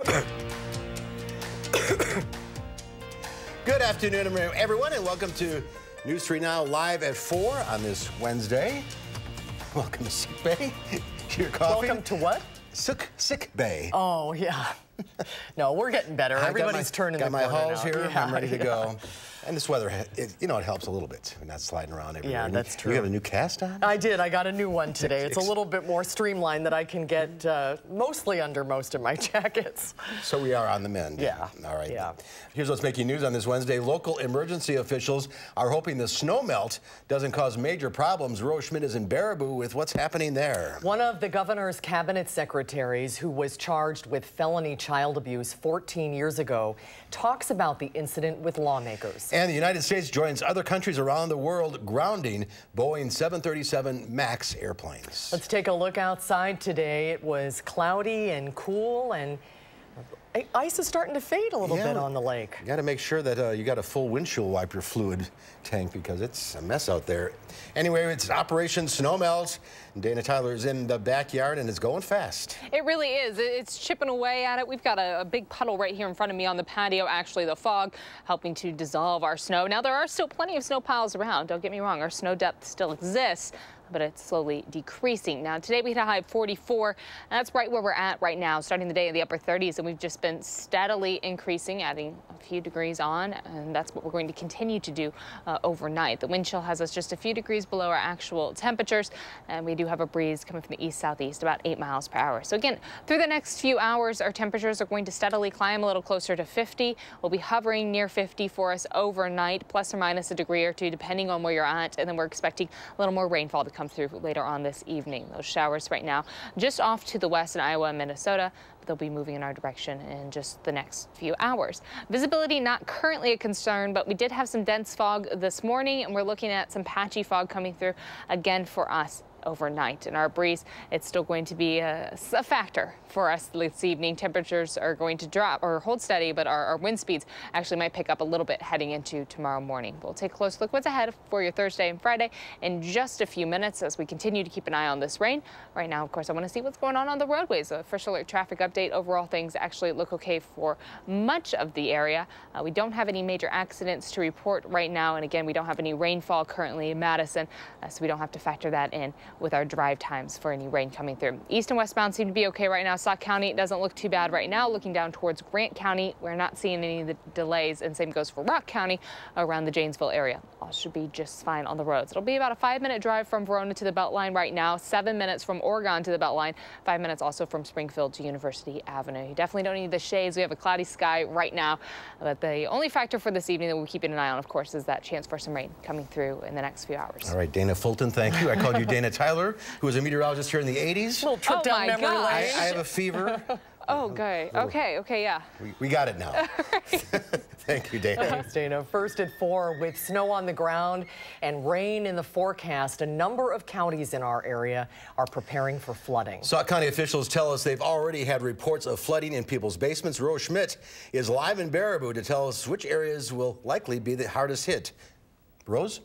Good afternoon, everyone, and welcome to News 3 Now live at 4 on this Wednesday. Welcome to Sick Bay. Your coffee. Welcome to what? Sick Bay. Oh, yeah. No, we're getting better. Everybody's turning the corner. Got my halls here. Yeah, I'm ready to go. And this weather, it helps a little bit. We're not sliding around everywhere. Yeah, that's true. You have a new cast on? I did. I got a new one today. It's a little bit more streamlined that I can get mostly under most of my jackets. So we are on the mend. Yeah. All right. Yeah. Here's what's making news on this Wednesday. Local emergency officials are hoping the snow melt doesn't cause major problems. Rose Schmidt is in Baraboo with what's happening there. One of the governor's cabinet secretaries who was charged with felony child abuse 14 years ago talks about the incident with lawmakers. And the United States joins other countries around the world grounding Boeing 737 MAX airplanes. Let's take a look outside today. It was cloudy and cool, and ice is starting to fade a little bit on the lake. You got to make sure that you got a full windshield wiper fluid tank because it's a mess out there. Anyway, it's Operation Snow Melt. Dana Tyler's in the backyard and it's going fast. It really is. It's chipping away at it. We've got a big puddle right here in front of me on the patio. Actually, the fog helping to dissolve our snow. Now, there are still plenty of snow piles around. Don't get me wrong. Our snow depth still exists, but it's slowly decreasing. Now, today we hit a high of 44, and that's right where we're at right now, starting the day in the upper 30s, and we've just been steadily increasing, adding a few degrees on, and that's what we're going to continue to do overnight. The wind chill has us just a few degrees below our actual temperatures, and we do have a breeze coming from the east-southeast, about 8 miles per hour. So again, through the next few hours, our temperatures are going to steadily climb a little closer to 50. We'll be hovering near 50 for us overnight, plus or minus a degree or two, depending on where you're at, and then we're expecting a little more rainfall to come through later on this evening. Those showers right now just off to the west in Iowa and Minnesota, but they'll be moving in our direction in just the next few hours. Visibility not currently a concern, but we did have some dense fog this morning, and we're looking at some patchy fog coming through again for us overnight. And our breeze, it's still going to be a factor for us this evening. Temperatures are going to drop or hold steady, but our wind speeds actually might pick up a little bit heading into tomorrow morning. We'll take a close look what's ahead for your Thursday and Friday in just a few minutes as we continue to keep an eye on this rain. Right now, of course, I want to see what's going on the roadways. A first alert traffic update. Overall, things actually look okay for much of the area. We don't have any major accidents to report right now. And again, we don't have any rainfall currently in Madison, so we don't have to factor that in with our drive times for any rain coming through. East and westbound seem to be okay right now. Sauk County, it doesn't look too bad right now. Looking down towards Grant County, we're not seeing any of the delays, and same goes for Rock County around the Janesville area. All should be just fine on the roads. It'll be about a 5-minute drive from Verona to the Beltline right now, 7 minutes from Oregon to the Beltline, 5 minutes also from Springfield to University Avenue. You definitely don't need the shades. We have a cloudy sky right now, but the only factor for this evening that we're keeping an eye on, of course, is that chance for some rain coming through in the next few hours. All right, Dana Fulton, thank you. I called you Dana Tyler, who was a meteorologist here in the 80s. Little trip down memory lane. I have a fever. Oh, good. Okay, yeah. We got it now. Thank you, Dana. Thanks, Dana. First at 4 with snow on the ground and rain in the forecast. A number of counties in our area are preparing for flooding. Sauk County officials tell us they've already had reports of flooding in people's basements. Rose Schmidt is live in Baraboo to tell us which areas will likely be the hardest hit. Rose?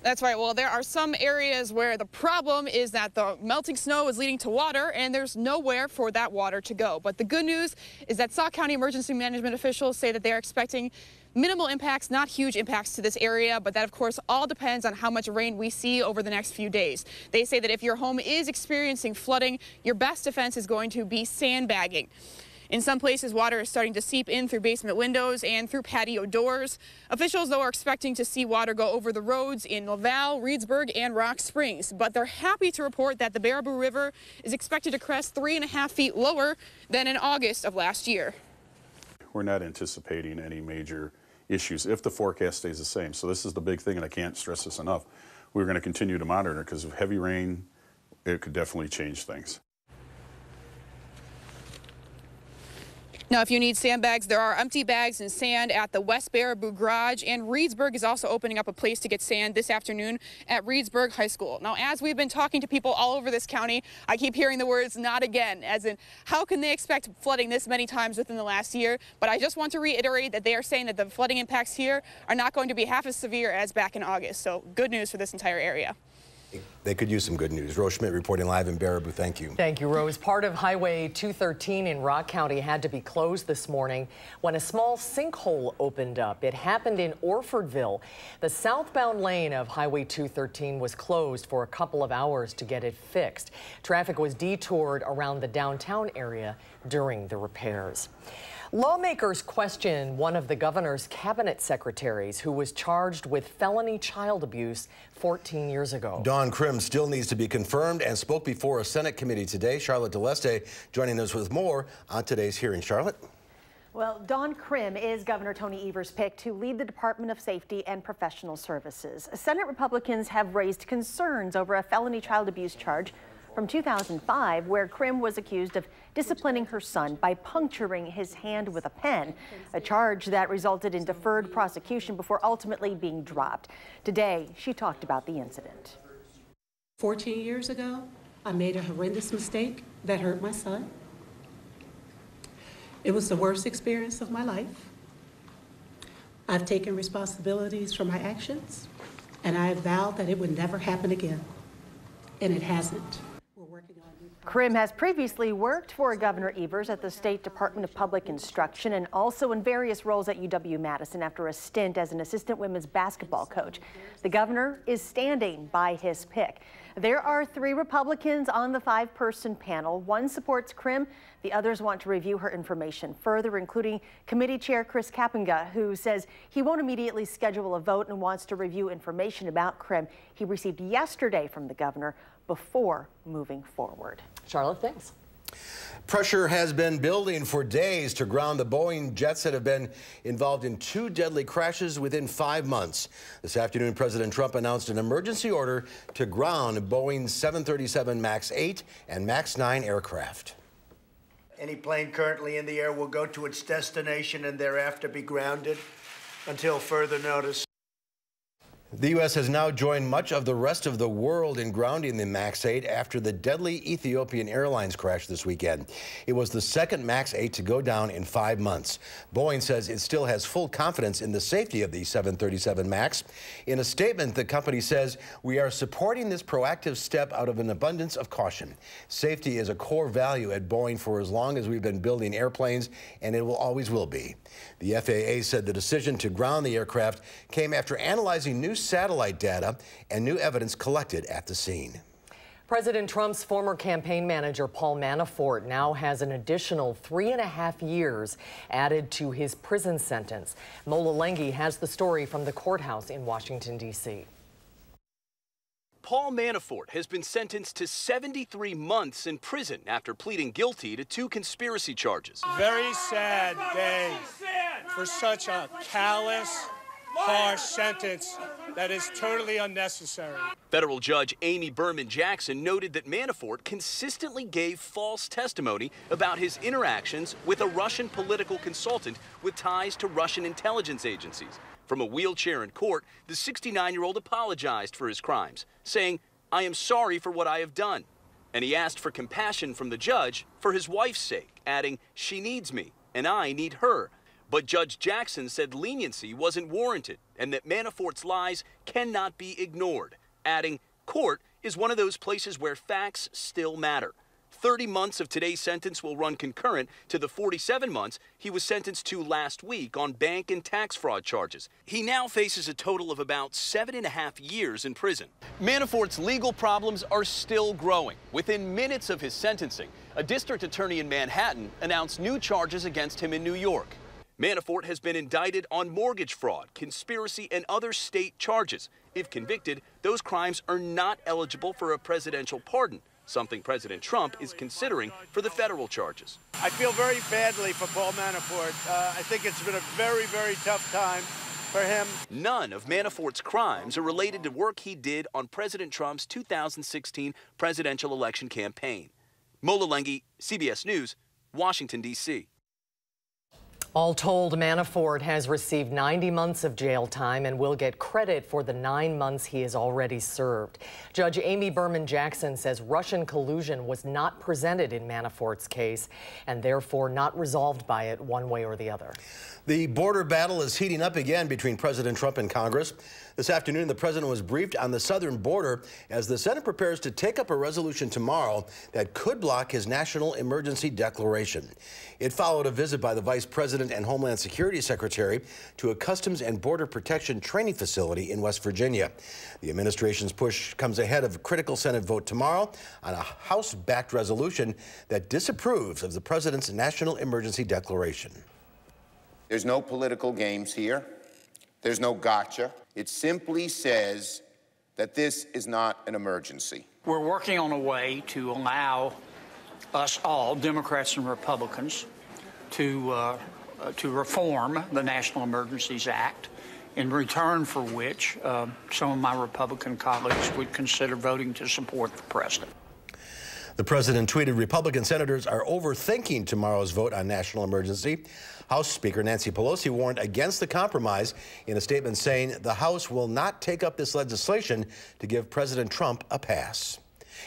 That's right. Well, there are some areas where the problem is that the melting snow is leading to water, and there's nowhere for that water to go. But the good news is that Sauk County emergency management officials say that they're expecting minimal impacts, not huge impacts to this area, but that, of course, all depends on how much rain we see over the next few days. They say that if your home is experiencing flooding, your best defense is going to be sandbagging. In some places, water is starting to seep in through basement windows and through patio doors. Officials, though, are expecting to see water go over the roads in Laval, Reedsburg, and Rock Springs. But they're happy to report that the Baraboo River is expected to crest 3.5 feet lower than in August of last year. We're not anticipating any major issues if the forecast stays the same. So this is the big thing, and I can't stress this enough. We're going to continue to monitor because of heavy rain, it could definitely change things. Now, if you need sandbags, there are empty bags and sand at the West Baraboo Garage, and Reedsburg is also opening up a place to get sand this afternoon at Reedsburg High School. Now, as we've been talking to people all over this county, I keep hearing the words "not again," as in how can they expect flooding this many times within the last year? But I just want to reiterate that they are saying that the flooding impacts here are not going to be half as severe as back in August. So good news for this entire area. They could use some good news. Rose Schmidt reporting live in Baraboo. Thank you. Thank you, Rose. Part of Highway 213 in Rock County had to be closed this morning when a small sinkhole opened up. It happened in Orfordville. The southbound lane of Highway 213 was closed for a couple of hours to get it fixed. Traffic was detoured around the downtown area during the repairs. Lawmakers question one of the governor's cabinet secretaries who was charged with felony child abuse 14 years ago. Dawn Krim still needs to be confirmed and spoke before a Senate committee today. Charlotte DeLeste joining us with more on today's hearing. Charlotte? Well, Dawn Krim is Governor Tony Evers' pick to lead the Department of Safety and Professional Services. Senate Republicans have raised concerns over a felony child abuse charge from 2005, where Krim was accused of disciplining her son by puncturing his hand with a pen, a charge that resulted in deferred prosecution before ultimately being dropped. Today, she talked about the incident. 14 years ago, I made a horrendous mistake that hurt my son. It was the worst experience of my life. I've taken responsibilities for my actions, and I have vowed that it would never happen again, and it hasn't. Krim has previously worked for Governor Evers at the State Department of Public Instruction and also in various roles at UW-Madison after a stint as an assistant women's basketball coach. The governor is standing by his pick. There are 3 Republicans on the 5-person panel. One supports Krim. The others want to review her information further, including Committee Chair Chris Kappenga, who says he won't immediately schedule a vote and wants to review information about Krim he received yesterday from the governor before moving forward. Charlotte, thanks. Pressure has been building for days to ground the Boeing jets that have been involved in 2 deadly crashes within 5 months. This afternoon, President Trump announced an emergency order to ground Boeing's 737 MAX 8 and MAX 9 aircraft. Any plane currently in the air will go to its destination and thereafter be grounded until further notice. The U.S. has now joined much of the rest of the world in grounding the MAX 8 after the deadly Ethiopian Airlines crash this weekend. It was the second MAX 8 to go down in 5 months. Boeing says it still has full confidence in the safety of the 737 MAX. In a statement, the company says, "We are supporting this proactive step out of an abundance of caution. Safety is a core value at Boeing for as long as we've been building airplanes, and it will always will be." The FAA said the decision to ground the aircraft came after analyzing new satellite data and new evidence collected at the scene. President Trump's former campaign manager, Paul Manafort, now has an additional 3.5 years added to his prison sentence. Mola Lenghi has the story from the courthouse in Washington, D.C. Paul Manafort has been sentenced to 73 months in prison after pleading guilty to 2 conspiracy charges. Very sad day for such a callous, harsh sentence that is totally unnecessary. Federal Judge Amy Berman Jackson noted that Manafort consistently gave false testimony about his interactions with a Russian political consultant with ties to Russian intelligence agencies. From a wheelchair in court, the 69-year-old apologized for his crimes, saying, "I am sorry for what I have done." And he asked for compassion from the judge for his wife's sake, adding, "She needs me, and I need her." But Judge Jackson said leniency wasn't warranted and that Manafort's lies cannot be ignored, adding, "Court is one of those places where facts still matter." 30 months of today's sentence will run concurrent to the 47 months he was sentenced to last week on bank and tax fraud charges. He now faces a total of about 7.5 years in prison. Manafort's legal problems are still growing. Within minutes of his sentencing, a district attorney in Manhattan announced new charges against him in New York. Manafort has been indicted on mortgage fraud, conspiracy, and other state charges. If convicted, those crimes are not eligible for a presidential pardon, something President Trump is considering for the federal charges. I feel very badly for Paul Manafort. I think it's been a very, very tough time for him. None of Manafort's crimes are related to work he did on President Trump's 2016 presidential election campaign. Mola Lenghi, CBS News, Washington, D.C. All told, Manafort has received 90 months of jail time and will get credit for the 9 months he has already served. Judge Amy Berman Jackson says Russian collusion was not presented in Manafort's case and therefore not resolved by it one way or the other. The border battle is heating up again between President Trump and Congress. This afternoon, the president was briefed on the southern border as the Senate prepares to take up a resolution tomorrow that could block his national emergency declaration. It followed a visit by the vice president and Homeland Security Secretary to a Customs and Border Protection training facility in West Virginia. The administration's push comes ahead of a critical Senate vote tomorrow on a House-backed resolution that disapproves of the president's national emergency declaration. There's no political games here. There's no gotcha. It simply says that this is not an emergency. We're working on a way to allow us all, Democrats and Republicans, to reform the National Emergencies Act, in return for which some of my Republican colleagues would consider voting to support the president. The president tweeted Republican senators are overthinking tomorrow's vote on national emergency. House Speaker Nancy Pelosi warned against the compromise in a statement saying the House will not take up this legislation to give President Trump a pass.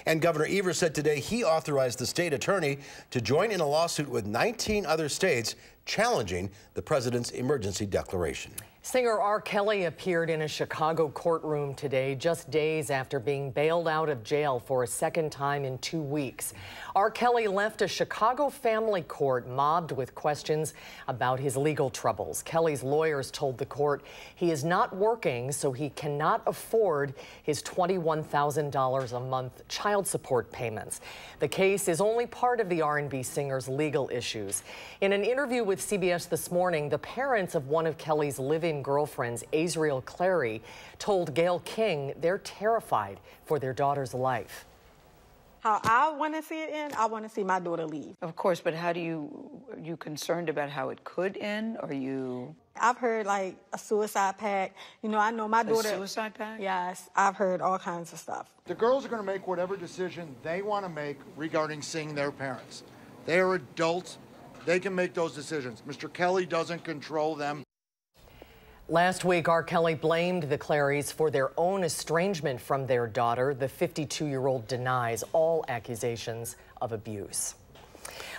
And Governor Evers said today he authorized the state attorney to join in a lawsuit with 19 other states challenging the president's emergency declaration. Singer R. Kelly appeared in a Chicago courtroom today, just days after being bailed out of jail for a second time in 2 weeks. R. Kelly left a Chicago family court mobbed with questions about his legal troubles. Kelly's lawyers told the court he is not working, so he cannot afford his $21,000 a month child support payments. The case is only part of the R&B singer's legal issues. In an interview with CBS this morning, the parents of one of Kelly's live-in girlfriends, Azriel Clary, told Gayle King they're terrified for their daughter's life. How I want to see it end, I want to see my daughter leave. Of course, but are you concerned about how it could end? Are you? I've heard like a suicide pact. You know, I know my daughter. A suicide pact? Yes, I've heard all kinds of stuff. The girls are going to make whatever decision they want to make regarding seeing their parents. They are adults. They can make those decisions. Mr. Kelly doesn't control them. Last week, R. Kelly blamed the Clarys for their own estrangement from their daughter. The 52-year-old denies all accusations of abuse.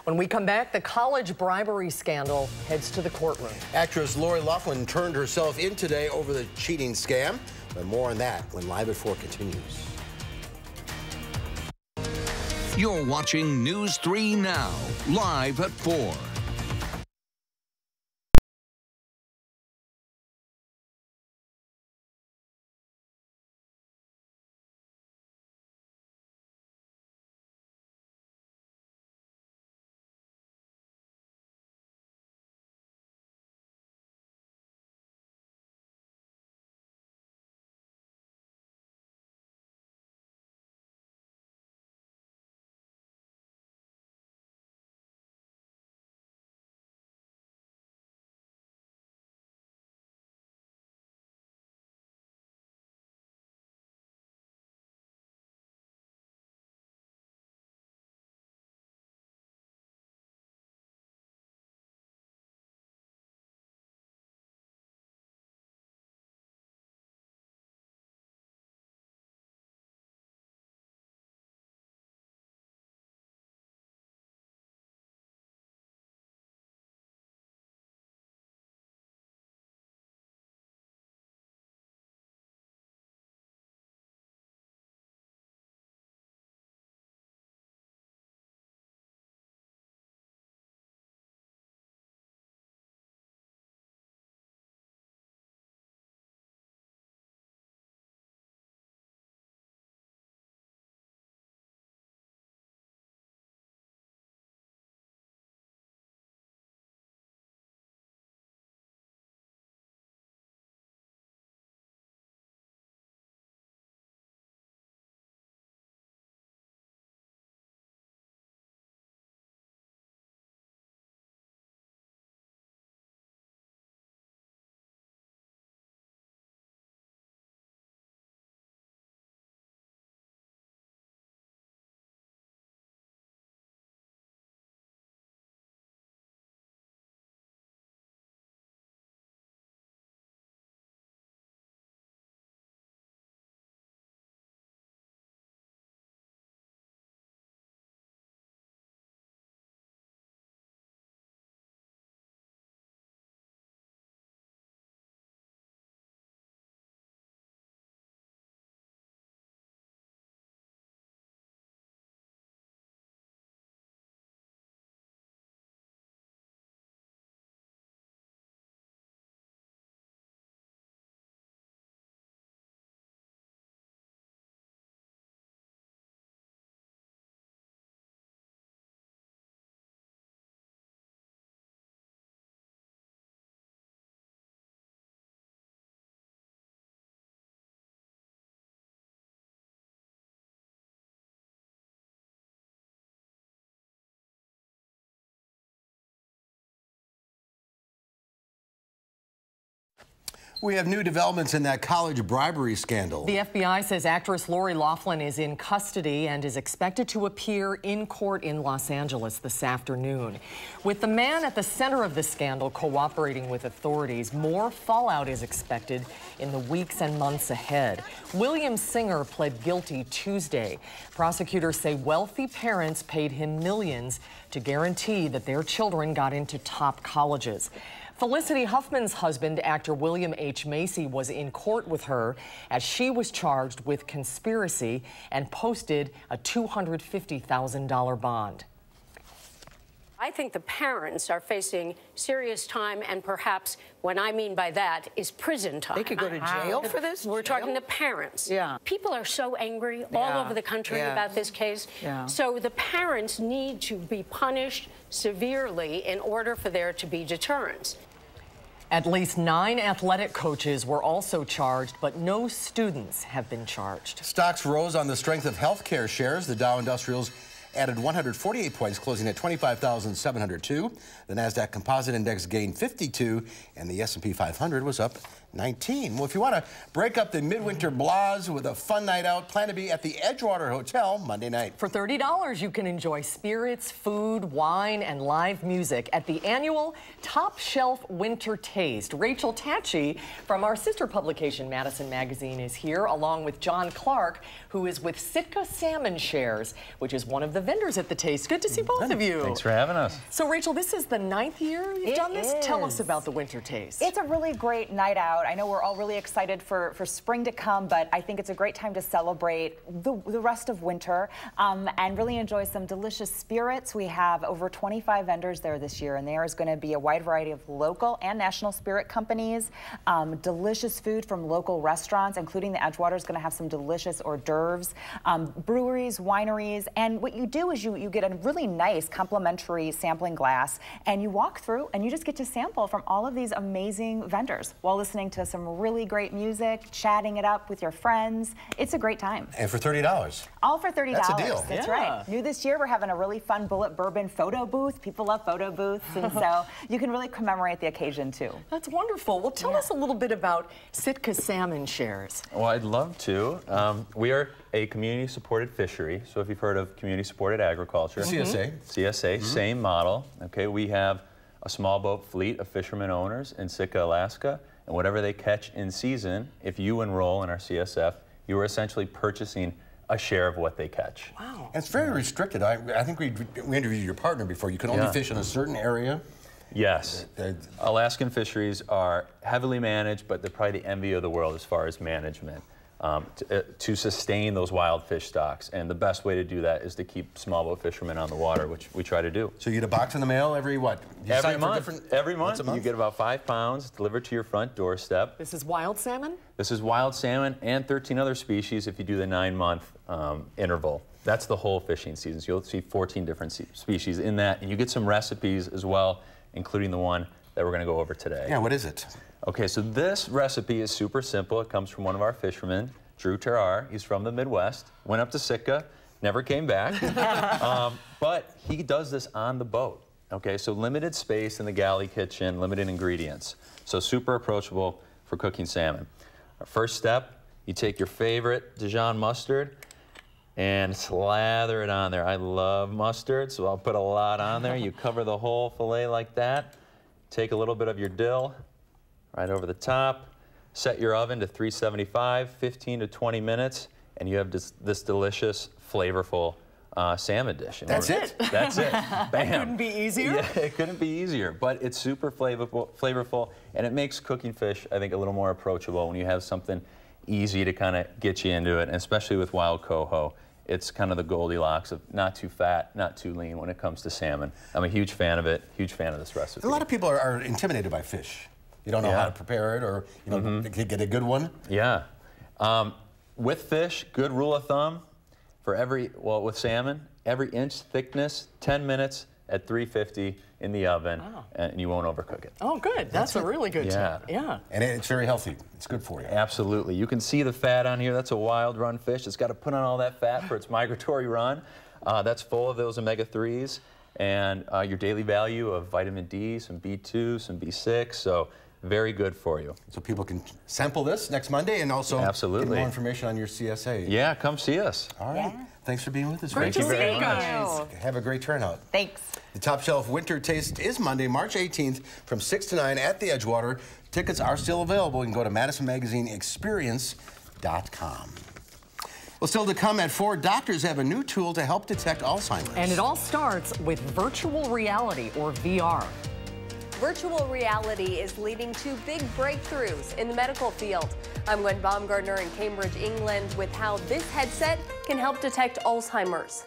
When we come back, the college bribery scandal heads to the courtroom. Actress Lori Loughlin turned herself in today over the cheating scam. But more on that when Live at 4 continues. You're watching News 3 Now, live at 4. We have new developments in that college bribery scandal. The FBI says actress Lori Loughlin is in custody and is expected to appear in court in Los Angeles this afternoon. With the man at the center of the scandal cooperating with authorities, more fallout is expected in the weeks and months ahead. William Singer pled guilty Tuesday. Prosecutors say wealthy parents paid him millions to guarantee that their children got into top colleges. Felicity Huffman's husband, actor William H. Macy, was in court with her as she was charged with conspiracy and posted a $250,000 bond. I think the parents are facing serious time, and perhaps what I mean by that is prison time. They could go to jail for this? We're talking to parents. Yeah. People are so angry all over the country about this case. Yeah. So the parents need to be punished severely in order for there to be deterrence. At least 9 athletic coaches were also charged, but no students have been charged. Stocks rose on the strength of healthcare shares. The Dow Industrials added 148 points, closing at 25,702. The NASDAQ Composite Index gained 52, and the S&P 500 was up 19. Well, if you want to break up the midwinter blahs with a fun night out, plan to be at the Edgewater Hotel Monday night. For $30, you can enjoy spirits, food, wine, and live music at the annual Top Shelf Winter Taste. Rachel Tachi from our sister publication, Madison Magazine, is here, along with John Clark, who is with Sitka Salmon Shares, which is one of the vendors at the Taste. Good to see both of you. Thanks for having us. So, Rachel, this is the 9th year you've done this? Tell us about the Winter Taste. It's a really great night out. I know we're all really excited for spring to come, but I think it's a great time to celebrate the rest of winter and really enjoy some delicious spirits. We have over 25 vendors there this year, and there is going to be a wide variety of local and national spirit companies, delicious food from local restaurants, including the Edgewater is going to have some delicious hors d'oeuvres, breweries, wineries, and what you do is you get a really nice complimentary sampling glass, and you walk through and you just get to sample from all of these amazing vendors while listening to some really great music, chatting it up with your friends. It's a great time. And for $30. All for $30. That's a deal. That's right. New this year, we're having a really fun Bullet Bourbon photo booth. People love photo booths, and so you can really commemorate the occasion too. That's wonderful. Well, tell us a little bit about Sitka Salmon Shares. Well, I'd love to. We are a community-supported fishery, so if you've heard of community-supported agriculture. CSA. CSA, same model. Okay, we have a small boat fleet of fishermen owners in Sitka, Alaska, and whatever they catch in season, if you enroll in our CSF, you are essentially purchasing a share of what they catch. Wow. And it's very restricted. I think we interviewed your partner before. You can only fish in a certain area. Yes. Alaskan fisheries are heavily managed, but they're probably the envy of the world as far as management. To sustain those wild fish stocks, and the best way to do that is to keep smallboat fishermen on the water, which we try to do. So you get a box in the mail every what? Every month. Every month you get about 5 pounds delivered to your front doorstep. This is wild salmon? This is wild salmon and 13 other species if you do the 9-month interval. That's the whole fishing season. So you'll see 14 different species in that, and you get some recipes as well, including the one that we're going to go over today. Yeah, what is it? Okay, so this recipe is super simple. It comes from one of our fishermen, Drew Terrar. He's from the Midwest. Went up to Sitka, never came back. But he does this on the boat. Okay, so limited space in the galley kitchen, limited ingredients. So super approachable for cooking salmon. Our first step, you take your favorite Dijon mustard and slather it on there. I love mustard, so I'll put a lot on there. You cover the whole fillet like that. Take a little bit of your dill right over the top. Set your oven to 375, 15 to 20 minutes, and you have this delicious, flavorful salmon dish. That's it? That's it. Bam. That couldn't be easier. Yeah, it couldn't be easier, but it's super flavorful, and it makes cooking fish, I think, a little more approachable when you have something easy to kind of get you into it, and especially with wild coho. It's kind of the Goldilocks of not too fat, not too lean when it comes to salmon. I'm a huge fan of it, huge fan of this recipe. A lot of people are intimidated by fish. You don't know how to prepare it, or get a good one. Yeah. With fish, good rule of thumb, with salmon, every inch thickness, 10 minutes at 350 in the oven, and you won't overcook it. Oh, good. That's a really good tip. Yeah. And it's very healthy. It's good for you. Absolutely. You can see the fat on here. That's a wild run fish. It's got to put on all that fat for its migratory run. That's full of those omega-3s and your daily value of vitamin D, some B2, some B6. So very good for you. So people can sample this next Monday and also Absolutely. get more information on your CSA. Yeah, come see us. All right. Yeah. Thanks for being with us. Thank you very much. Have a great turnout. Thanks. The Top Shelf Winter Taste is Monday, March 18th from 6 to 9 at the Edgewater. Tickets are still available. You can go to MadisonMagazineExperience.com. Well, still to come at 4, doctors have a new tool to help detect Alzheimer's. And it all starts with virtual reality, or VR. Virtual reality is leading to big breakthroughs in the medical field. I'm Gwen Baumgartner in Cambridge, England, with how this headset can help detect Alzheimer's.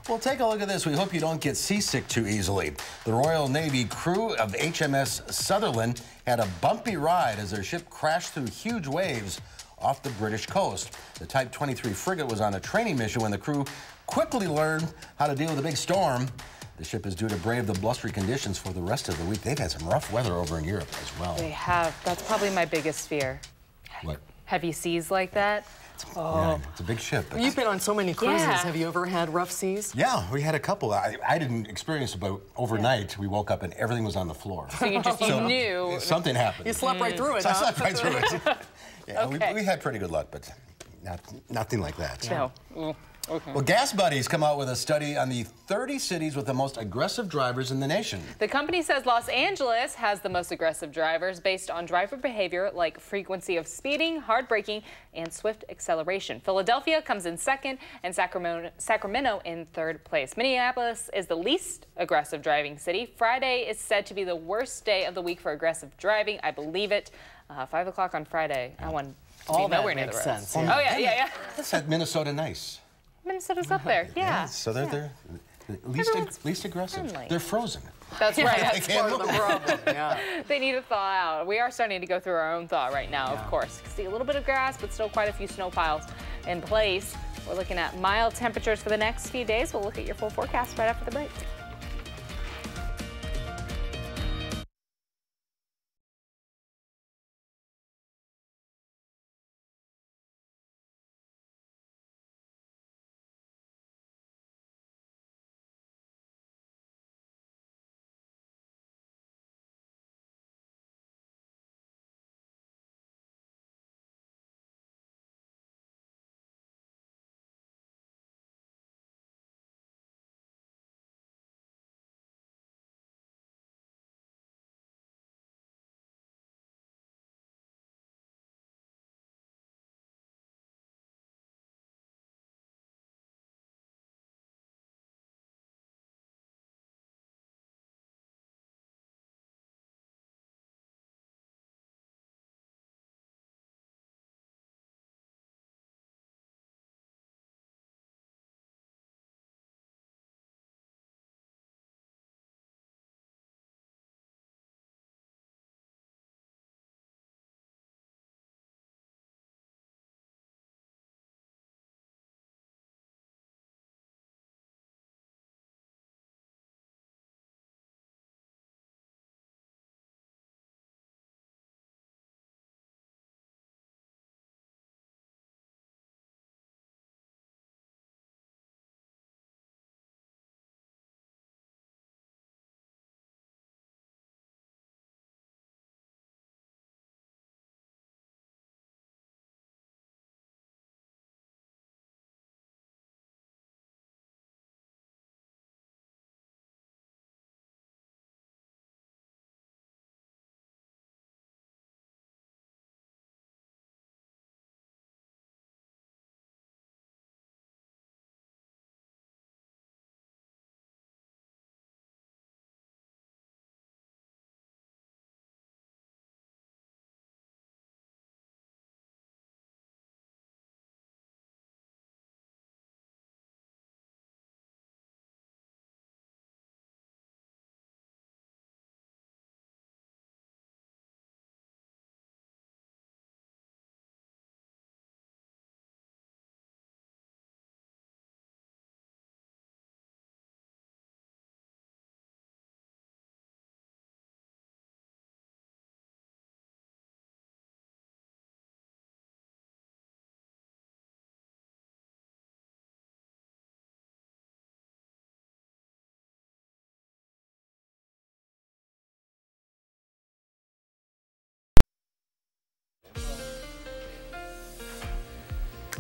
Well, take a look at this. We hope you don't get seasick too easily. The Royal Navy crew of HMS Sutherland had a bumpy ride as their ship crashed through huge waves off the British coast. The Type 23 frigate was on a training mission when the crew quickly learned how to deal with a big storm. The ship is due to brave the blustery conditions for the rest of the week. They've had some rough weather over in Europe as well. They have. That's probably my biggest fear. What? Heavy seas like that. Yeah, it's a big ship. You've been on so many cruises. Yeah. Have you ever had rough seas? Yeah, we had a couple. I didn't experience it, but overnight we woke up and everything was on the floor. So you just you knew something happened. You slept right through it. So huh? I slept right through it. Yeah, Okay. we had pretty good luck, but nothing like that. No. Okay. Well, Gas Buddies come out with a study on the 30 cities with the most aggressive drivers in the nation. The company says Los Angeles has the most aggressive drivers based on driver behavior like frequency of speeding, hard braking, and swift acceleration. Philadelphia comes in second and Sacramento in third place. Minneapolis is the least aggressive driving city. Friday is said to be the worst day of the week for aggressive driving. I believe it. 5 o'clock on Friday. I want to be nowhere near the roads. Sense, Oh, yeah. That's at Minnesota nice. Minnesota's up there, yeah. So they're Least aggressive. friendly. They're frozen. That's right. They That's can't part of the move. problem. Yeah. They need to thaw out. We are starting to go through our own thaw right now, of course. See a little bit of grass, but still quite a few snow piles in place. We're looking at mild temperatures for the next few days. We'll look at your full forecast right after the break.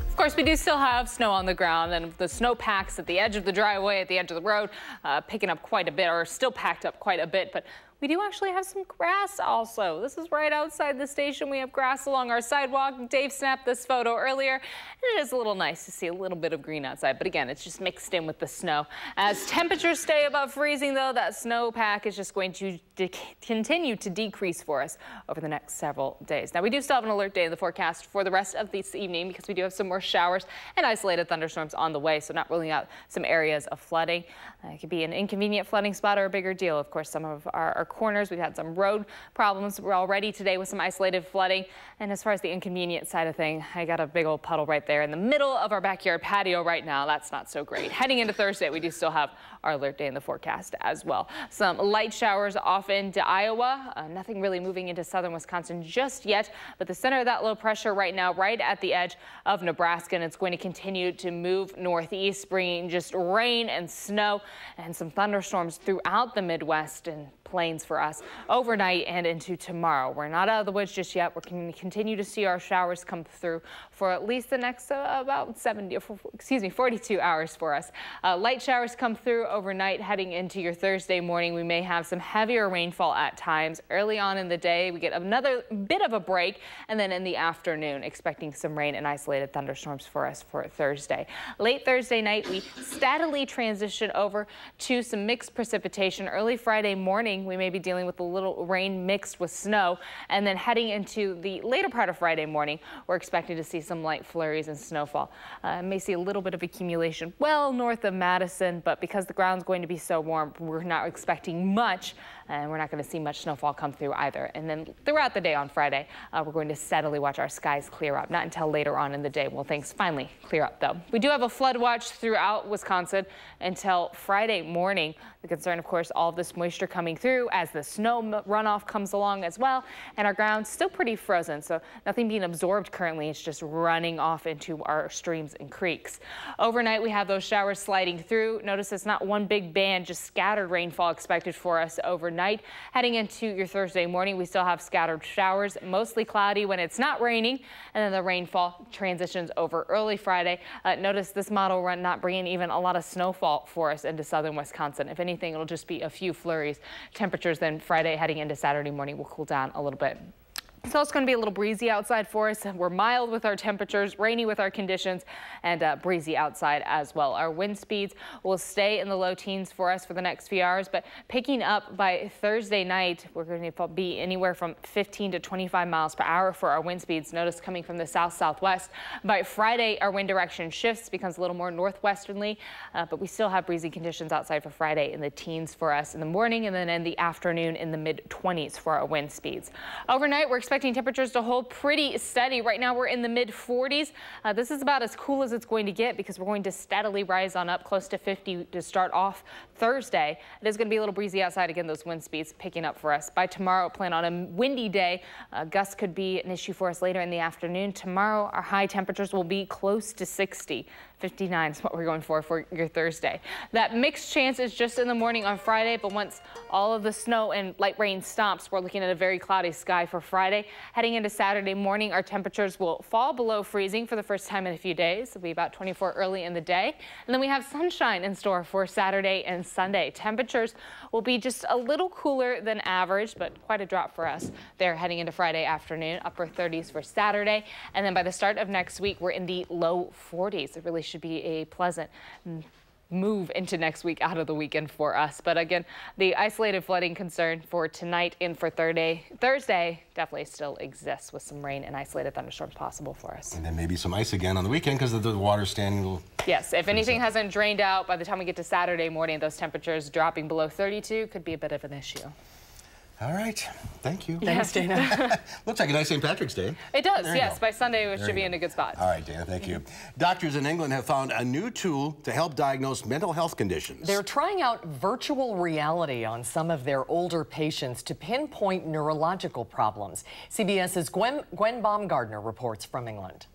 Of course, we do still have snow on the ground, and the snow packs at the edge of the driveway, at the edge of the road, picking up quite a bit, or still packed up quite a bit. But we do actually have some grass also. This is right outside the station. We have grass along our sidewalk. Dave snapped this photo earlier. It is a little nice to see a little bit of green outside, but again, it's just mixed in with the snow. As temperatures stay above freezing, though, that snowpack is just going to continue to decrease for us over the next several days. Now, we do still have an alert day in the forecast for the rest of this evening because we do have some more showers and isolated thunderstorms on the way, so not ruling out some areas of flooding. It could be an inconvenient flooding spot or a bigger deal. Of course, some of our corners, we've had some road problems already today with some isolated flooding. And as far as the inconvenient side of things, I got a big old puddle right there in the middle of our backyard patio right now. That's not so great. Heading into Thursday, we do still have our alert day in the forecast as well. Some light showers off into Iowa. Nothing really moving into southern Wisconsin just yet, but the center of that low pressure right now, right at the edge of Nebraska, and it's going to continue to move northeast, bringing just rain and snow and some thunderstorms throughout the Midwest and plains for us overnight and into tomorrow. We're not out of the woods just yet. We're going to continue to see our showers come through for at least the next about 42 hours for us. Light showers come through overnight heading into your Thursday morning. We may have some heavier rainfall at times. Early on in the day, we get another bit of a break, and then in the afternoon, expecting some rain and isolated thunderstorms for us for Thursday. Late Thursday night, we steadily transition over to some mixed precipitation. Early Friday morning, we may maybe dealing with a little rain mixed with snow. And then heading into the later part of Friday morning, we're expecting to see some light flurries and snowfall. May see a little bit of accumulation well north of Madison, but because the ground's going to be so warm, we're not expecting much, and we're not going to see much snowfall come through either. And then throughout the day on Friday, we're going to steadily watch our skies clear up. Not until later on in the day will things finally clear up, though. We do have a flood watch throughout Wisconsin until Friday morning. The concern, of course, all of this moisture coming through as the snow runoff comes along as well, and our ground's still pretty frozen, so nothing being absorbed currently. It's just running off into our streams and creeks. Overnight, we have those showers sliding through. Notice it's not one big band, just scattered rainfall expected for us overnight. Heading into your Thursday morning, we still have scattered showers, mostly cloudy when it's not raining, and then the rainfall transitions over early Friday. Notice this model run not bringing even a lot of snowfall for us into southern Wisconsin. If anything, it'll just be a few flurries. Temperatures then Friday heading into Saturday morning will cool down a little bit. So it's going to be a little breezy outside for us. We're mild with our temperatures, rainy with our conditions, and breezy outside as well. Our wind speeds will stay in the low teens for us for the next few hours, but picking up by Thursday night, we're going to be anywhere from 15 to 25 miles per hour for our wind speeds. Notice coming from the south-southwest. By Friday, our wind direction shifts, becomes a little more northwesterly, but we still have breezy conditions outside for Friday in the teens for us in the morning, and then in the afternoon in the mid-20s for our wind speeds. Overnight, we're expecting temperatures to hold pretty steady. Right now we're in the mid-40s. This is about as cool as it's going to get because we're going to steadily rise on up close to 50 to start off Thursday. It is going to be a little breezy outside. Again, those wind speeds picking up for us. By tomorrow, plan on a windy day. Gusts could be an issue for us later in the afternoon. Tomorrow, our high temperatures will be close to 60. 59 is what we're going for your Thursday. That mixed chance is just in the morning on Friday, but once all of the snow and light rain stops, we're looking at a very cloudy sky for Friday. Heading into Saturday morning, our temperatures will fall below freezing for the first time in a few days. It'll be about 24 early in the day. And then we have sunshine in store for Saturday and Sunday. Temperatures will be just a little cooler than average, but quite a drop for us there heading into Friday afternoon. Upper 30s for Saturday. And then by the start of next week, we're in the low 40s. It really should be a pleasant move into next week out of the weekend for us. But again, the isolated flooding concern for tonight and for Thursday definitely still exists with some rain and isolated thunderstorms possible for us. And then maybe some ice again on the weekend because the water standing will... Yes, if anything hasn't drained out by the time we get to Saturday morning, those temperatures dropping below 32 could be a bit of an issue. All right. Thank you. Thanks, Dana. Looks like a nice St. Patrick's Day. It does, yes. By Sunday, we should be in a good spot. All right, Dana, thank you. Doctors in England have found a new tool to help diagnose mental health conditions. They're trying out virtual reality on some of their older patients to pinpoint neurological problems. CBS's Gwen Baumgartner reports from England.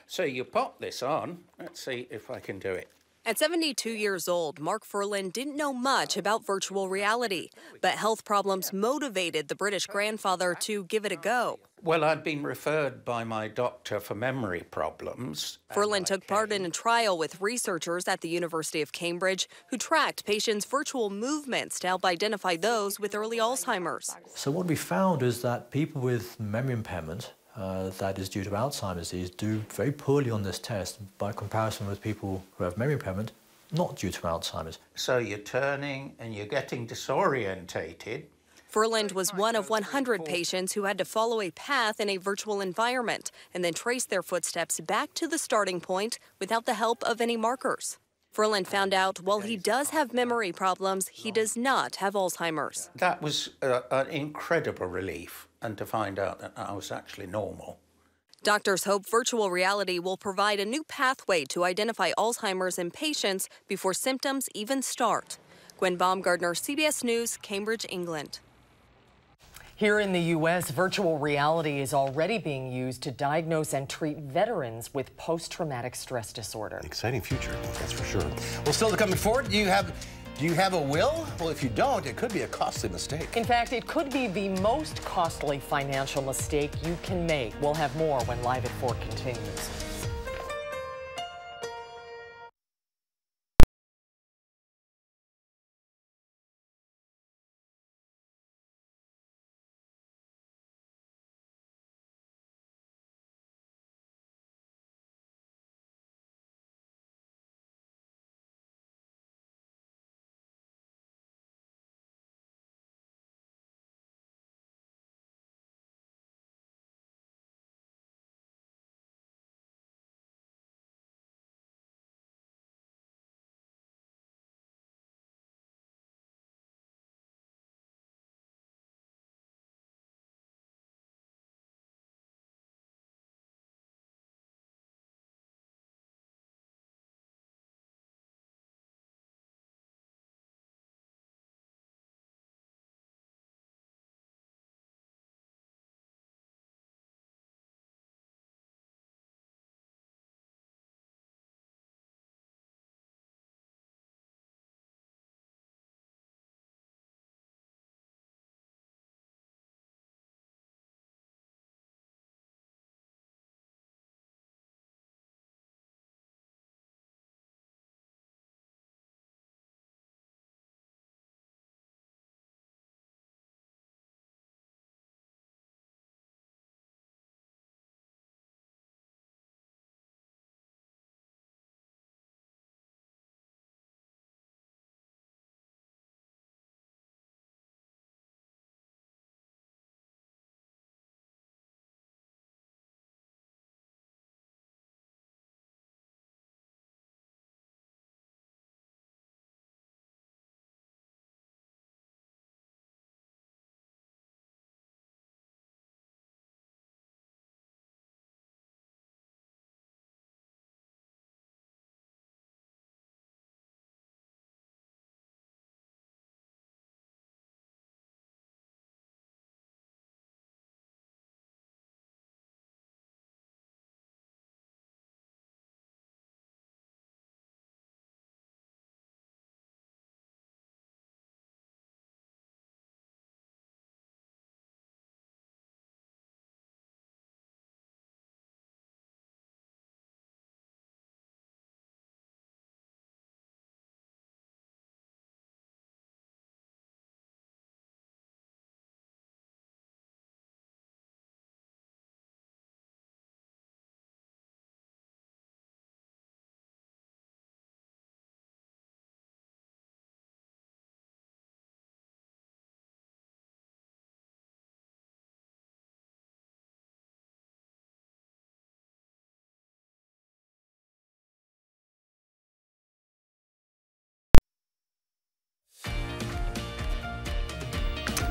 So you pop this on. Let's see if I can do it. At 72 years old, Mark Furlan didn't know much about virtual reality, but health problems motivated the British grandfather to give it a go. Well, I'd been referred by my doctor for memory problems. Furlan took part in a trial with researchers at the University of Cambridge who tracked patients' virtual movements to help identify those with early Alzheimer's. So what we found is that people with memory impairment that is due to Alzheimer's disease do very poorly on this test by comparison with people who have memory impairment not due to Alzheimer's. So you're turning and you're getting disorientated. Furland was one of 100 patients who had to follow a path in a virtual environment and then trace their footsteps back to the starting point without the help of any markers. Furland found out while he does have memory problems, he does not have Alzheimer's. That was an incredible relief, and to find out that I was actually normal. Doctors hope virtual reality will provide a new pathway to identify Alzheimer's in patients before symptoms even start. Gwen Baumgartner, CBS News, Cambridge, England. Here in the U.S., virtual reality is already being used to diagnose and treat veterans with post-traumatic stress disorder. Exciting future, that's for sure. Well, still to come forward, do you have a will? Well, if you don't, it could be a costly mistake. In fact, it could be the most costly financial mistake you can make. We'll have more when Live at 4 continues.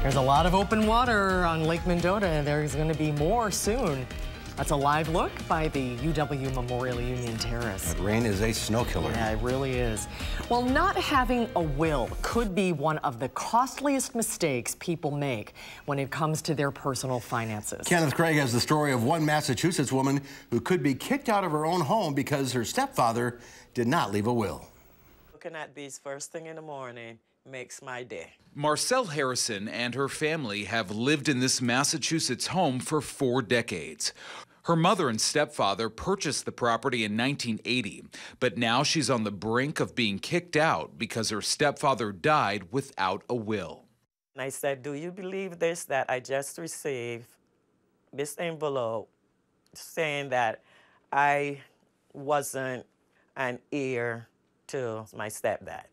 There's a lot of open water on Lake Mendota. There's going to be more soon. That's a live look by the UW Memorial Union Terrace. That rain is a snow killer. Yeah, it really is. Well, not having a will could be one of the costliest mistakes people make when it comes to their personal finances. Kenneth Craig has the story of one Massachusetts woman who could be kicked out of her own home because her stepfather did not leave a will. Looking at these first thing in the morning makes my day. Marcelle Harrison and her family have lived in this Massachusetts home for 4 decades. Her mother and stepfather purchased the property in 1980, but now she's on the brink of being kicked out because her stepfather died without a will. And I said, do you believe this, that I just received this envelope saying that I wasn't an heir to my stepdad?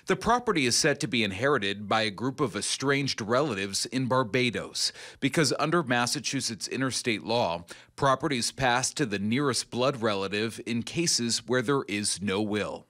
The property is set to be inherited by a group of estranged relatives in Barbados because under Massachusetts interstate law, properties pass to the nearest blood relative in cases where there is no will.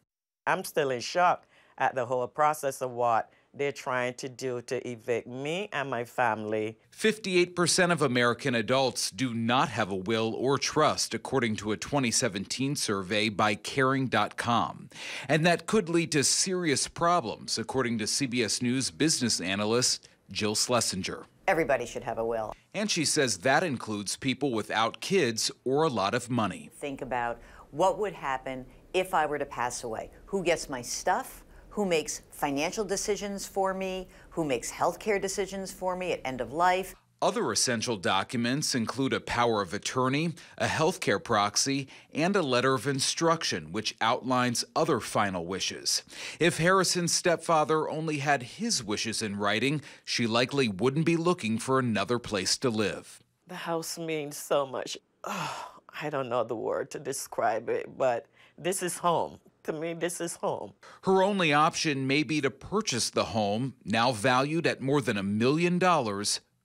I'm still in shock at the whole process of what they're trying to do to evict me and my family. 58% of American adults do not have a will or trust, according to a 2017 survey by Caring.com. And that could lead to serious problems, according to CBS News business analyst Jill Schlesinger. Everybody should have a will. And she says that includes people without kids or a lot of money. Think about what would happen if I were to pass away. Who gets my stuff? Who makes financial decisions for me? Who makes healthcare decisions for me at end of life? Other essential documents include a power of attorney, a healthcare proxy, and a letter of instruction, which outlines other final wishes. If Harrison's stepfather only had his wishes in writing, she likely wouldn't be looking for another place to live. The house means so much. Oh, I don't know the word to describe it, but this is home. To me, this is home. Her only option may be to purchase the home, now valued at more than $1 million,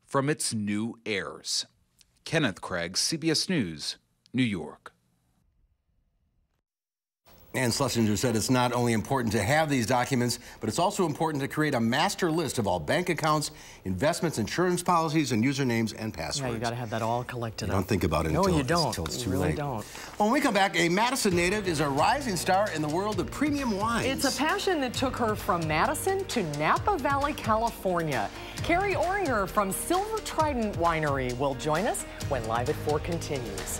from its new heirs. Kenneth Craig, CBS News, New York. And Schlesinger said it's not only important to have these documents, but it's also important to create a master list of all bank accounts, investments, insurance policies, and usernames and passwords. Yeah, you got to have that all collected You up. don't think about it No, until you don't. it's You too really late. don't. When we come back, a Madison native is a rising star in the world of premium wines. It's a passion that took her from Madison to Napa Valley, California. Carrie Oringer from Silver Trident Winery will join us when Live at 4 continues.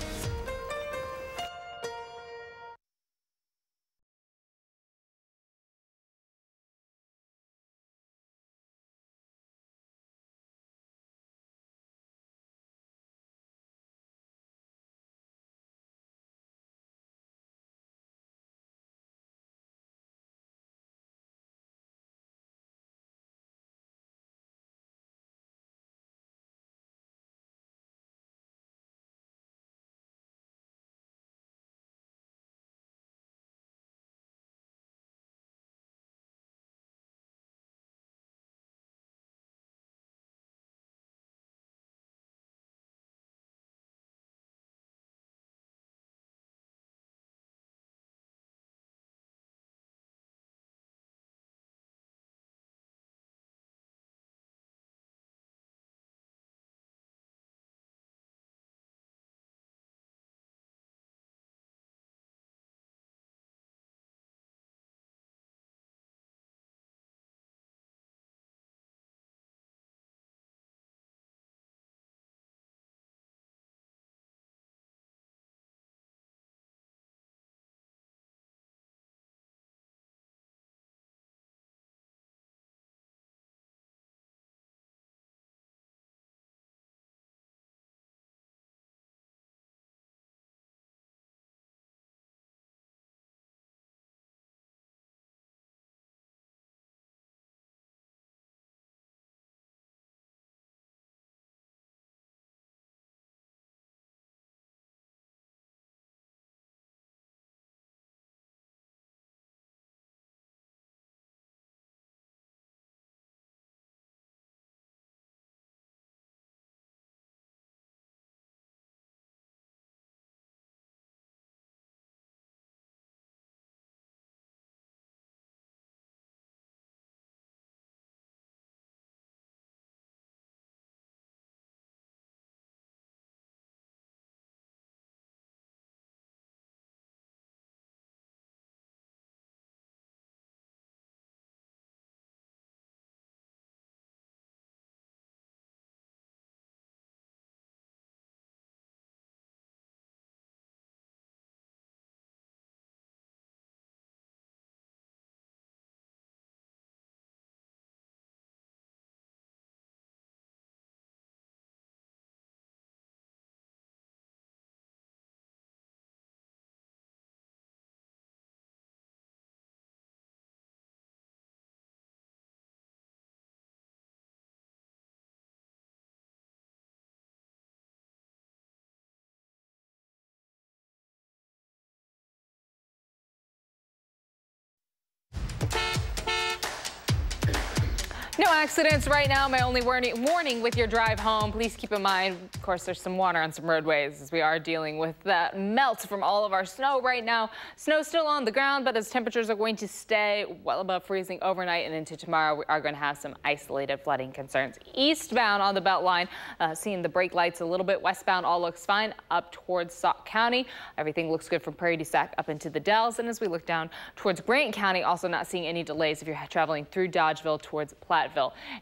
No accidents right now. My only warning with your drive home. Please keep in mind, of course, there's some water on some roadways as we are dealing with that melt from all of our snow right now. Snow still on the ground, but as temperatures are going to stay well above freezing overnight and into tomorrow, we are going to have some isolated flooding concerns. Eastbound on the Beltline, seeing the brake lights a little bit. Westbound, all looks fine up towards Sauk County. Everything looks good from Prairie du Sac up into the Dells. And as we look down towards Grant County, also not seeing any delays if you're traveling through Dodgeville towards Platteville.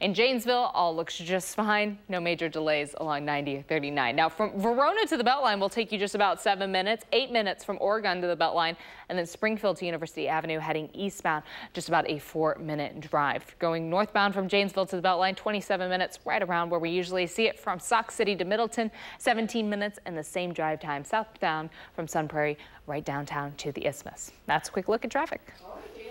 In Janesville, all looks just fine. No major delays along 90 or 39. Now, from Verona to the Beltline will take you just about 7 minutes, 8 minutes from Oregon to the Beltline, and then Springfield to University Avenue heading eastbound, just about a 4-minute drive. Going northbound from Janesville to the Beltline, 27 minutes, right around where we usually see it. From Sauk City to Middleton, 17 minutes, and the same drive time southbound from Sun Prairie right downtown to the Isthmus. That's a quick look at traffic.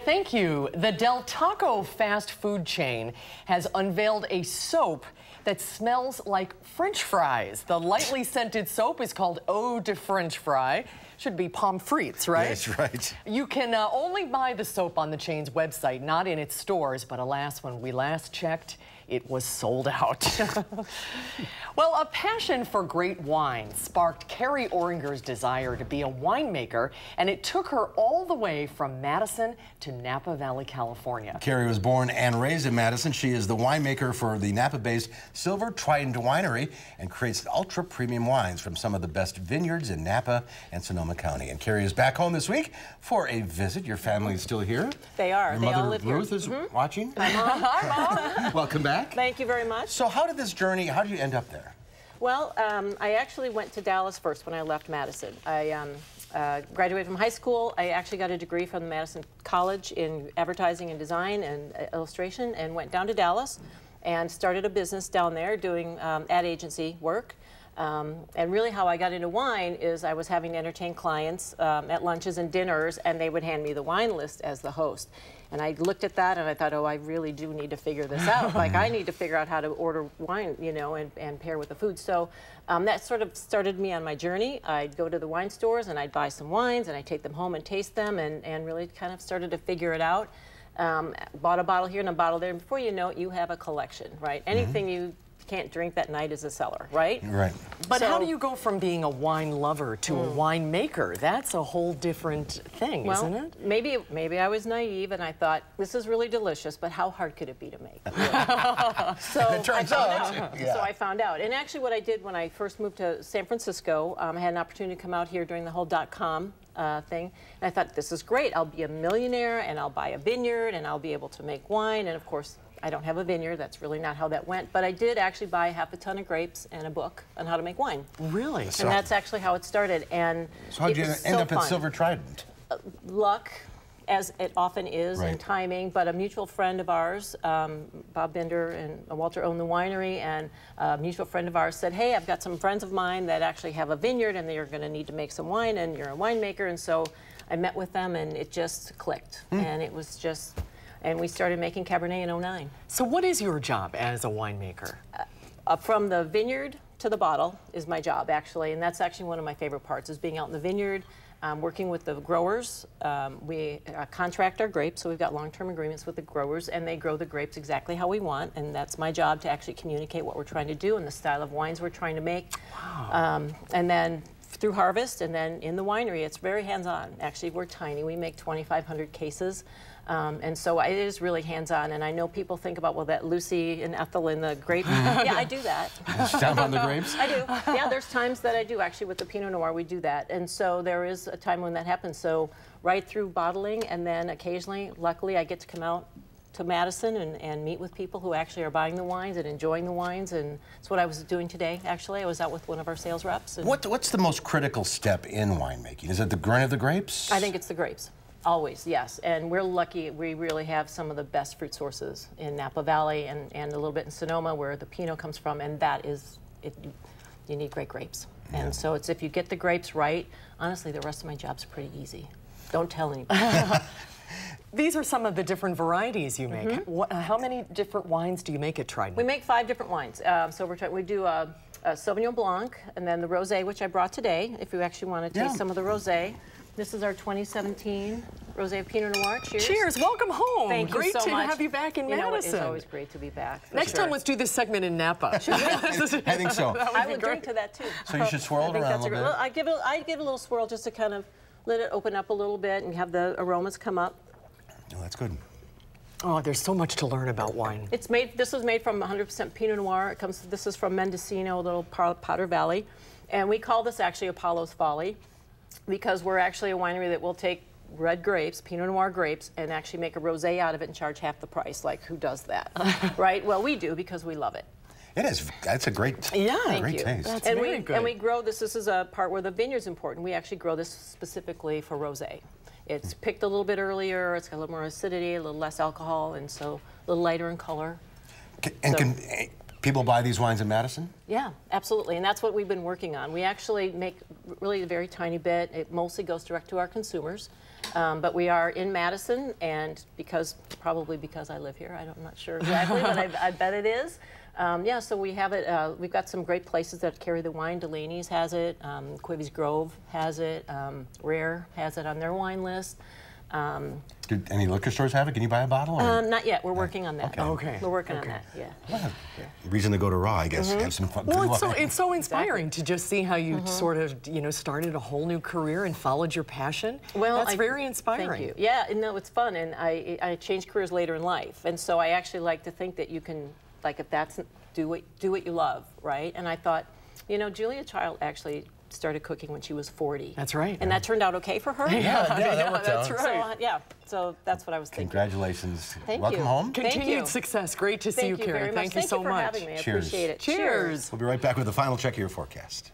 Thank you. The Del Taco fast food chain has unveiled a soap that smells like French fries. The lightly scented soap is called Eau de French Fry. Should be pommes frites, right? That's right. You can only buy the soap on the chain's website, not in its stores, but alas, when we last checked, it was sold out. Well, a passion for great wine sparked Carrie Oringer's desire to be a winemaker, and it took her all the way from Madison to Napa Valley, California. Carrie was born and raised in Madison. She is the winemaker for the Napa-based Silver Trident Winery and creates ultra-premium wines from some of the best vineyards in Napa and Sonoma County. And Carrie is back home this week for a visit. Your family is still here? They are. Your they mother, all live Ruth, here. is watching? Hi, Mom. Hi, Mom. Welcome back. Thank you very much. So how did this journey, how did you end up there? Well, I actually went to Dallas first when I left Madison. I graduated from high school. I actually got a degree from the Madison College in advertising and design and illustration, and went down to Dallas and started a business down there doing ad agency work. And really how I got into wine is I was having to entertain clients at lunches and dinners, and they would hand me the wine list as the host. And I looked at that and I thought, oh, I really do need to figure this out. Like, I need to figure out how to order wine, you know, and pair with the food. So that sort of started me on my journey. I'd go to the wine stores and I'd buy some wines and I'd take them home and taste them, and really kind of started to figure it out. Bought a bottle here and a bottle there, and before you know it, you have a collection, right? Anything you can't drink that night is a cellar, right? Right. But how do you go from being a wine lover to a winemaker? That's a whole different thing, isn't it? Maybe I was naive and I thought, this is really delicious, but how hard could it be to make? So it turns out. So I found out. And actually what I did when I first moved to San Francisco, I had an opportunity to come out here during the whole .com thing. And I thought, this is great. I'll be a millionaire and I'll buy a vineyard and I'll be able to make wine. And of course, I don't have a vineyard. That's really not how that went. But I did actually buy half a ton of grapes and a book on how to make wine. Really? And that's actually how it started. And so how did you end up at Silver Trident? Luck, as it often is, and timing. But a mutual friend of ours, Bob Bender and Walter own the winery, and a mutual friend of ours said, hey, I've got some friends of mine that actually have a vineyard and they're going to need to make some wine, and you're a winemaker. And so I met with them and it just clicked. And it was just... And we started making Cabernet in '09. So what is your job as a winemaker? From the vineyard to the bottle is my job, actually. And that's actually one of my favorite parts, is being out in the vineyard, working with the growers. We contract our grapes, so we've got long-term agreements with the growers, and they grow the grapes exactly how we want. And that's my job, to actually communicate what we're trying to do and the style of wines we're trying to make. Wow. And then through harvest, and then in the winery, it's very hands-on. Actually, we're tiny. We make 2,500 cases. And so it is really hands-on, and I know people think about, well, that Lucy and Ethel in the grape. Yeah, I do that. Stamp on the grapes? I do. Yeah, there's times that I do. Actually, with the Pinot Noir, we do that. And so there is a time when that happens. So right through bottling, and then occasionally, luckily, I get to come out to Madison and meet with people who actually are buying the wines and enjoying the wines, and that's what I was doing today, actually. I was out with one of our sales reps. And What's the most critical step in winemaking? Is it the grain of the grapes? I think it's the grapes. Always, yes. And we're lucky. We really have some of the best fruit sources in Napa Valley and a little bit in Sonoma, where the Pinot comes from, and that is, you need great grapes. Yeah. And so it's, if you get the grapes right, honestly, the rest of my job's pretty easy. Don't tell anybody. These are some of the different varieties you make. How many different wines do you make at Trident? We make 5 different wines. So we do a Sauvignon Blanc, and then the Rosé, which I brought today, if you actually want to taste some of the Rosé. This is our 2017 Rosé Pinot Noir. Cheers. Cheers. Welcome home. Thank you great so to much. have you back in Madison. It's always great to be back. Next time, let's do this segment in Napa. I think so. I would drink to that too. So you should swirl it around a little bit. Well, I give it a little swirl just to kind of let it open up a little bit and have the aromas come up. Oh, that's good. Oh, there's so much to learn about wine. It's made. This was made from 100% Pinot Noir. This is from Mendocino, a little Potter Valley, and we call this actually Apollo's Folly, because we're actually a winery that will take red grapes, Pinot Noir grapes, and actually make a rosé out of it and charge half the price. Like, who does that? Right? Well, we do, because we love it. It is. That's a great, great taste. That's and very good. And we grow this. This is a part where the vineyard's important. We actually grow this specifically for rosé. It's picked a little bit earlier. It's got a little more acidity, a little less alcohol, and so a little lighter in color. Can people buy these wines in Madison? Yeah, absolutely, and that's what we've been working on. We actually make really a very tiny bit. It mostly goes direct to our consumers, but we are in Madison, and probably because I live here, I'm not sure exactly, but I bet it is. Yeah, so we have it. We've got some great places that carry the wine. Delaney's has it. Quivy's Grove has it. Rare has it on their wine list. Do any liquor stores have it? Can you buy a bottle? Or? Not yet. We're working on that. Okay. We're working on that. Yeah. Well, reason to go to Raw, I guess. Have some fun. Well, it's so inspiring to just see how you sort of started a whole new career and followed your passion. Well, that's very inspiring. Thank you. Yeah, no, it's fun, and I changed careers later in life, and so I actually like to think that you can, like, if that's do what you love, right? And I thought, Julia Child actually started cooking when she was 40. That's right. And that turned out okay for her. Yeah, that worked out. That's right. So that's what I was thinking. Congratulations. Thank Welcome you. home. Continued success. Great to see you, Karen. Thank you so much. Thank you for having me. I Cheers. appreciate it. Cheers. We'll be right back with the final check of your forecast.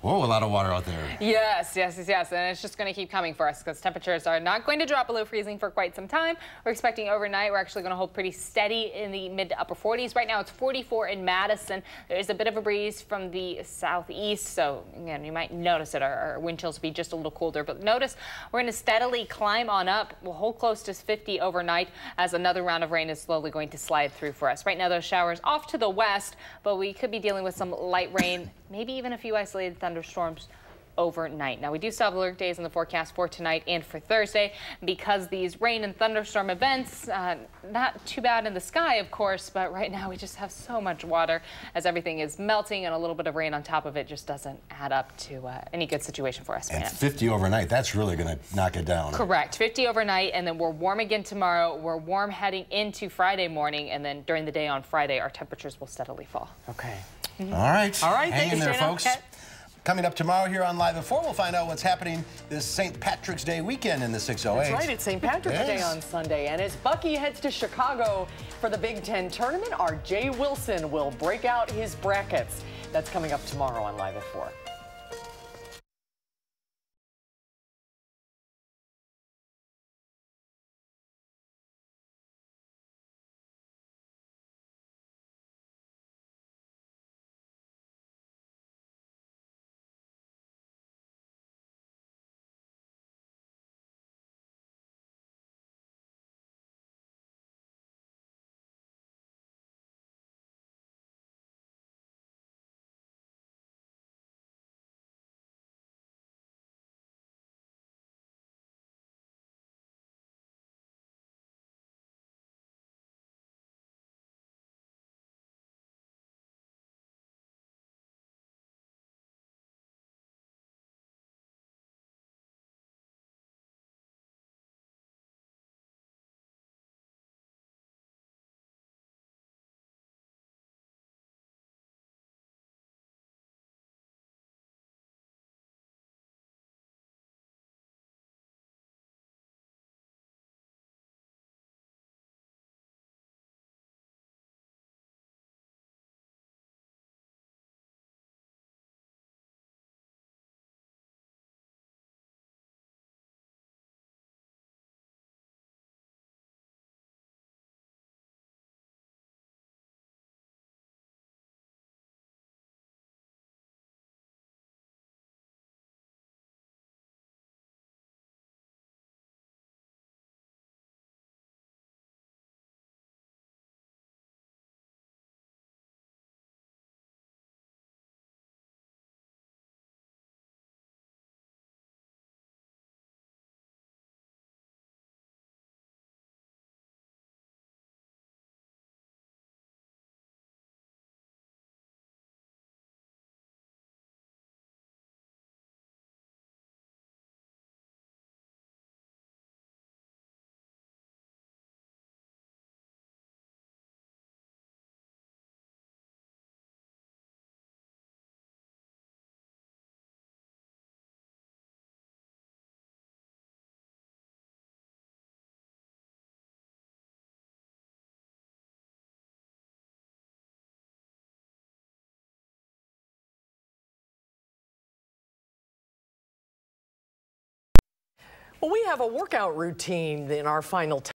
Whoa, a lot of water out there. Yes, and it's just going to keep coming for us because temperatures are not going to drop below freezing for quite some time. We're expecting overnight we're actually going to hold pretty steady in the mid to upper 40s. Right now it's 44 in Madison. There is a bit of a breeze from the southeast, so again, you might notice it. Our wind chills will be just a little colder, but notice we're going to steadily climb on up. We'll hold close to 50 overnight as another round of rain is slowly going to slide through for us. Right now those showers off to the west, but we could be dealing with some light rain, maybe even a few isolated thunderstorms overnight. Now, we do still have alert days in the forecast for tonight and for Thursday because these rain and thunderstorm events, not too bad in the sky, of course, but right now we just have so much water as everything is melting, and a little bit of rain on top of it just doesn't add up to any good situation for us. And 50 overnight, that's really going to knock it down. Correct. 50 overnight, and then we're warm again tomorrow. We're warm heading into Friday morning, and then during the day on Friday, our temperatures will steadily fall. Okay. All right. All right. Hang in there, Dana. folks. Coming up tomorrow here on Live at 4, we'll find out what's happening this St. Patrick's Day weekend in the 608. That's right. It's St. Patrick's Day on Sunday. And as Bucky heads to Chicago for the Big Ten tournament, our Jay Wilson will break out his brackets. That's coming up tomorrow on Live at 4. Well, we have a workout routine in our final